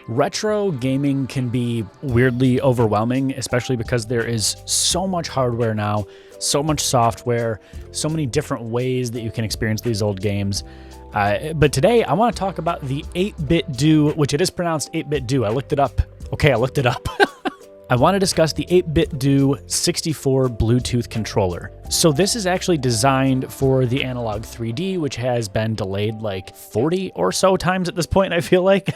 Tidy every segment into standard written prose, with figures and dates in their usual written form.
Retro gaming can be weirdly overwhelming, especially because there is so much hardware now, so much software, so many different ways that you can experience these old games. But today I want to talk about the 8BitDo, which it is pronounced 8BitDo. I looked it up. Okay, I looked it up. I want to discuss the 8BitDo 64 Bluetooth controller. So this is actually designed for the Analog 3D, which has been delayed like 40 or so times at this point, I feel like.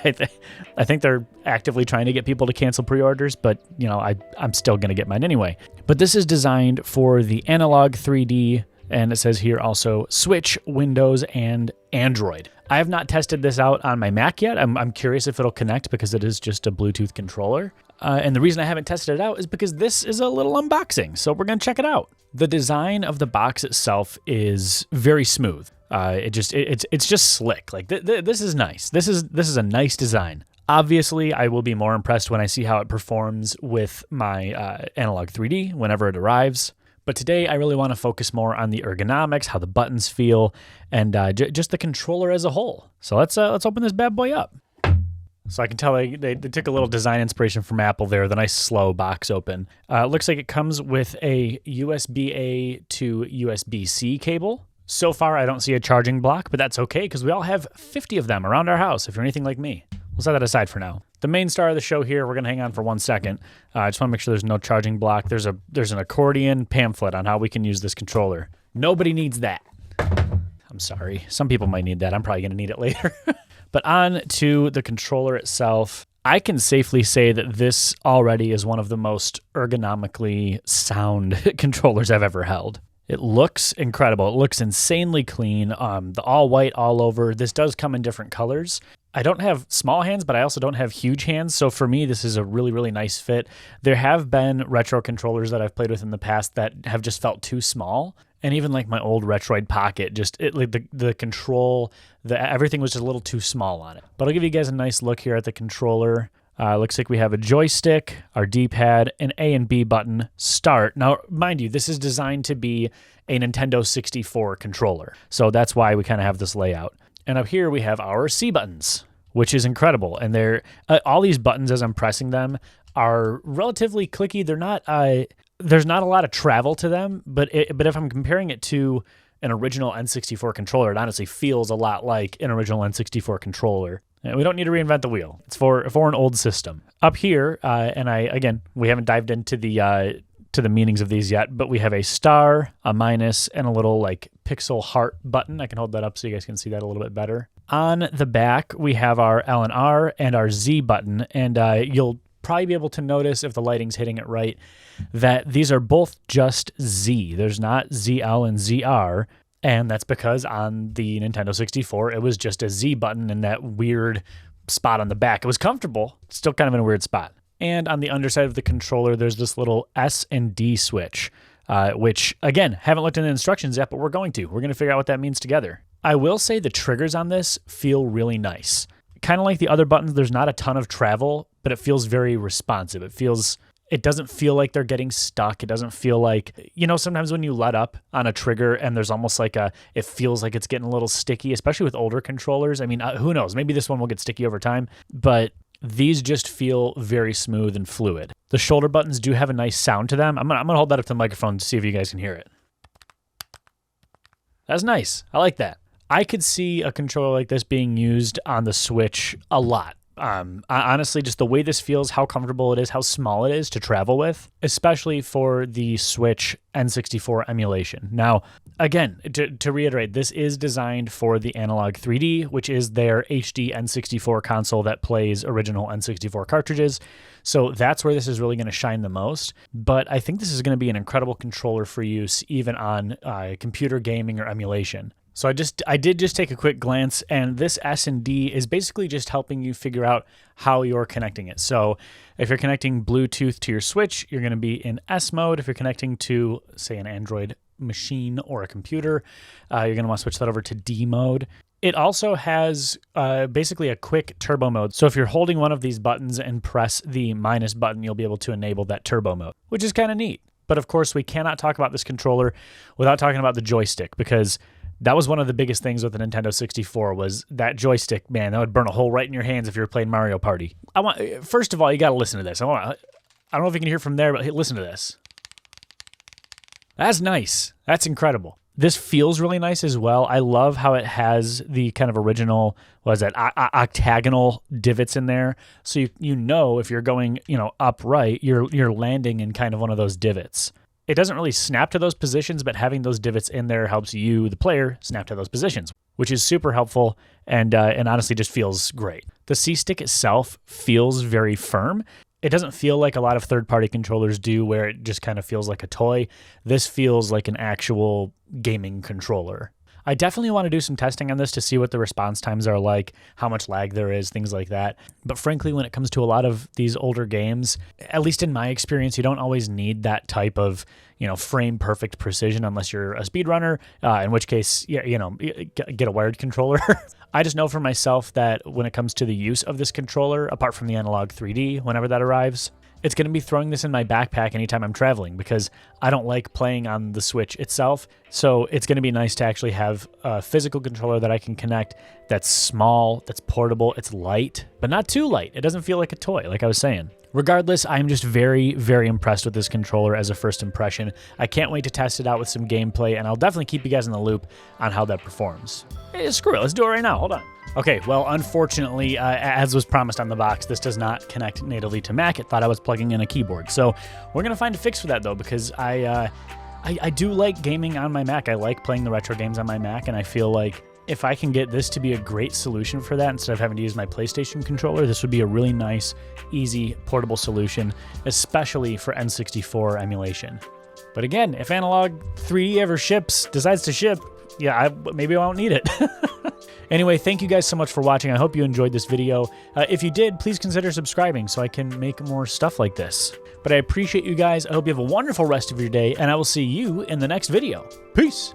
I think they're actively trying to get people to cancel pre-orders, but you know, I'm still going to get mine anyway. But this is designed for the Analog 3D, and it says here also Switch, Windows, and Android. I have not tested this out on my Mac yet. I'm curious if it'll connect because it is just a Bluetooth controller. And the reason I haven't tested it out is because this is a little unboxing, so we're going to check it out. The design of the box itself is very smooth. It's just slick. Like this is nice. This is a nice design. Obviously, I will be more impressed when I see how it performs with my Analog 3D whenever it arrives. But today, I really want to focus more on the ergonomics, how the buttons feel, and just the controller as a whole. So let's open this bad boy up. So I can tell they took a little design inspiration from Apple there, the nice slow box open. It looks like it comes with a USB-A to USB-C cable. So far, I don't see a charging block, but that's okay because we all have 50 of them around our house if you're anything like me. We'll set that aside for now. The main star of the show here, we're going to hang on for 1 second. I just want to make sure there's no charging block. There's an accordion pamphlet on how we can use this controller. Nobody needs that. I'm sorry. Some people might need that. I'm probably going to need it later. But on to the controller itself. I can safely say that this already is one of the most ergonomically sound controllers I've ever held. It looks incredible. It looks insanely clean. The all white all over. This does come in different colors. I don't have small hands, but I also don't have huge hands. So for me, this is a really, really nice fit. There have been retro controllers that I've played with in the past that have just felt too small. And even like my old Retroid Pocket, the control, everything was just a little too small on it. But I'll give you guys a nice look here at the controller. Looks like we have a joystick, our D-pad, an A and B button, start. Now, mind you, this is designed to be a Nintendo 64 controller. So that's why we kind of have this layout. And up here we have our C buttons, which is incredible. And they're all these buttons, as I'm pressing them, are relatively clicky. They're not. There's not a lot of travel to them, but if I'm comparing it to an original N64 controller, it honestly feels a lot like an original N64 controller. And we don't need to reinvent the wheel. It's for an old system. Up here, we haven't dived into the meanings of these yet, but we have a star, a minus, and a little like pixel heart button. I can hold that up so you guys can see that a little bit better. On the back, we have our L and R and our Z button, and you'll probably be able to notice if the lighting's hitting it right that these are both just Z. There's not ZL and ZR, and that's because on the Nintendo 64, it was just a Z button in that weird spot on the back. It was comfortable, still kind of in a weird spot. And on the underside of the controller, there's this little S and D switch, which, again, haven't looked in the instructions yet, but we're going to. We're going to figure out what that means together. I will say the triggers on this feel really nice. Kind of like the other buttons, there's not a ton of travel, but it feels very responsive. It doesn't feel like they're getting stuck. It doesn't feel like, sometimes when you let up on a trigger and there's almost like it feels like it's getting a little sticky, especially with older controllers. I mean, who knows? Maybe this one will get sticky over time, but these just feel very smooth and fluid. The shoulder buttons do have a nice sound to them. I'm gonna hold that up to the microphone to see if you guys can hear it. That's nice. I like that. I could see a controller like this being used on the Switch a lot. Honestly, just the way this feels, how comfortable it is, how small it is to travel with, especially for the Switch N64 emulation. Now, again, to reiterate, this is designed for the Analog 3D, which is their HD N64 console that plays original N64 cartridges. So that's where this is really going to shine the most. But I think this is going to be an incredible controller for use even on computer gaming or emulation. So I did just take a quick glance, and this S&D is basically just helping you figure out how you're connecting it. So if you're connecting Bluetooth to your Switch, you're going to be in S mode. If you're connecting to, say, an Android machine or a computer, you're going to want to switch that over to D mode. It also has basically a quick turbo mode. So if you're holding one of these buttons and press the minus button, you'll be able to enable that turbo mode, which is kind of neat. But of course, we cannot talk about this controller without talking about the joystick, because That was one of the biggest things with the Nintendo 64 was that joystick, man, that would burn a hole right in your hands if you were playing Mario Party. First of all, you got to listen to this. I don't know if you can hear from there, but listen to this. That's nice. That's incredible. This feels really nice as well. I love how it has the kind of original, what is that, octagonal divots in there. So you know if you're going, upright, you're landing in kind of one of those divots. It doesn't really snap to those positions, but having those divots in there helps you, the player, snap to those positions, which is super helpful and honestly just feels great. The C-Stick itself feels very firm. It doesn't feel like a lot of third-party controllers do where it just kind of feels like a toy. This feels like an actual gaming controller. I definitely want to do some testing on this to see what the response times are like, how much lag there is, things like that. But frankly, when it comes to a lot of these older games, at least in my experience, you don't always need that type of, frame perfect precision unless you're a speedrunner, in which case, get a wired controller. I just know for myself that when it comes to the use of this controller, apart from the analog 3D, whenever that arrives, it's going to be throwing this in my backpack anytime I'm traveling because I don't like playing on the Switch itself. So it's going to be nice to actually have a physical controller that I can connect that's small, that's portable, it's light, but not too light. It doesn't feel like a toy, like I was saying. Regardless, I'm just very, very impressed with this controller as a first impression. I can't wait to test it out with some gameplay, and I'll definitely keep you guys in the loop on how that performs. Hey, screw it, let's do it right now. Hold on. Okay, well, unfortunately, as was promised on the box, this does not connect natively to Mac. It thought I was plugging in a keyboard. So we're going to find a fix for that, though, because I do like gaming on my Mac. I like playing the retro games on my Mac, and I feel like if I can get this to be a great solution for that instead of having to use my PlayStation controller, this would be a really nice, easy, portable solution, especially for N64 emulation. But again, if Analog 3D ever decides to ship, yeah, maybe I won't need it. Anyway, thank you guys so much for watching. I hope you enjoyed this video. If you did, please consider subscribing so I can make more stuff like this. But I appreciate you guys. I hope you have a wonderful rest of your day, and I will see you in the next video. Peace!